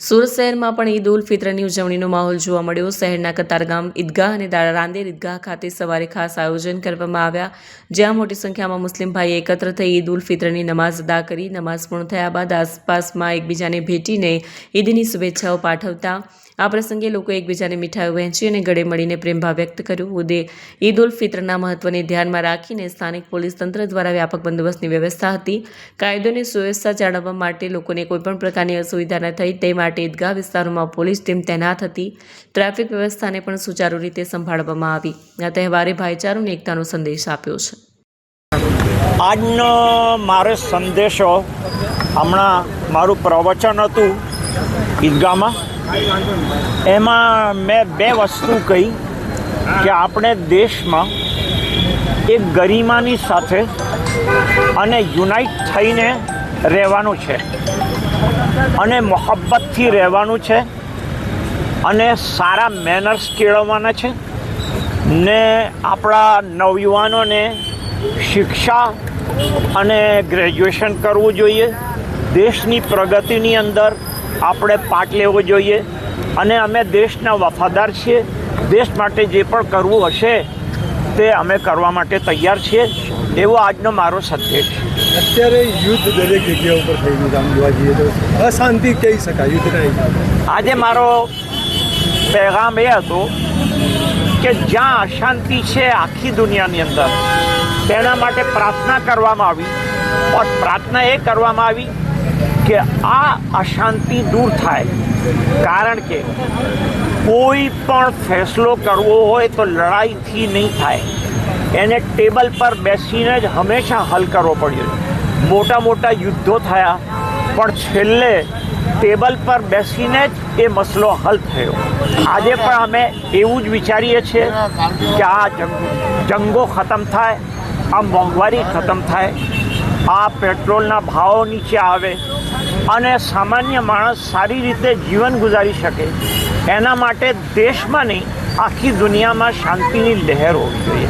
સુરત શહેરમાં પણ ઈદ ઉલ ફિત્રની ઉજવણીનો માહોલ જોવા મળ્યો। શહેરના કતારગામ ઈદગાહ અને રાંદેર ઈદગાહ ખાતે સવારે ખાસ આયોજન કરવામાં આવ્યા, જ્યાં મોટી સંખ્યામાં મુસ્લિમ ભાઈઓ એકત્ર થઈ ઈદ ઉલ ફિત્રની નમાઝ અદા કરી। નમાઝ પૂર્ણ થયા બાદ આસપાસમાં એકબીજાને ભેટીને ઈદની શુભેચ્છાઓ પાઠવતા આ પ્રસંગે લોકો એકબીજાને મીઠાઈઓ વહેંચી અને ગળે મળીને પ્રેમભાવ વ્યક્ત કર્યો। ઈદ ઉલ ફિત્રના મહત્વને ધ્યાનમાં રાખીને સ્થાનિક પોલીસ તંત્ર દ્વારા વ્યાપક બંદોબસ્તની વ્યવસ્થા હતી। કાયદો અને સુવ્યવસ્થા જાળવવા માટે લોકોને કોઈપણ પ્રકારની અસુવિધા ન થાય તે માટે ઈદગાહ વિસ્તારોમાં પોલીસ ટીમ તૈનાત હતી। ટ્રાફિક વ્યવસ્થાને પણ સુચારુ રીતે સંભાળવામાં આવી। આ તહેવારે ભાઈચારો અને એકતાનો સંદેશ આપ્યો છે। આજનો મારો સંદેશો હમણાં મારું પ્રવચન હતું ઈદગાહમાં, એમાં મેં બે વસ્તુ કહી કે આપણે દેશમાં એક ગરિમાની સાથે અને યુનાઇટ થઈને રહેવાનું છે અને મોહબ્બતથી રહેવાનું છે અને સારા મેનર્સ કેળવવાના છે ને આપણા નવયુવાનોને શિક્ષા અને ગ્રેજ્યુએશન કરવું જોઈએ। દેશની પ્રગતિની અંદર આપણે પાર્ટ લેવો જોઈએ અને અમે દેશના વફાદાર છીએ। દેશ માટે જે પણ કરવું હશે તે અમે કરવા માટે તૈયાર છીએ, એવો આજનો મારો સંદેશ છે। અત્યારે યુદ્ધ દરેક જગ્યા ઉપર થઈ ગયું, આમ જોવા જઈએ તો અશાંતિ કહી શકાય યુદ્ધના। આજે મારો પેગામ એ હતો કે જ્યાં અશાંતિ છે આખી દુનિયાની અંદર, તેના માટે પ્રાર્થના કરવામાં આવી और પ્રાર્થના એ કરવામાં આવી કે આ અશાંતિ દૂર થાય। કારણ કે કોઈ પણ ફેસલો કરવો હોય તો લડાઈથી નહીં થાય, એને ટેબલ પર બેસીને જ હંમેશા હલ કરવો પડ્યો। મોટા મોટા યુદ્ધો થયા પણ છેલ્લે ટેબલ પર બેસીને જ એ મસલો હલ થયો। આજે પણ અમે એવું જ વિચારીએ છીએ કે આ જંગો ખતમ થાય, આ મોંઘવારી ખતમ થાય, આ પેટ્રોલના ભાવો નીચે આવે અને સામાન્ય માણસ સારી રીતે જીવન ગુજારી શકે। એના માટે દેશમાં નહીં આખી દુનિયામાં શાંતિની લહેર હોવી જોઈએ।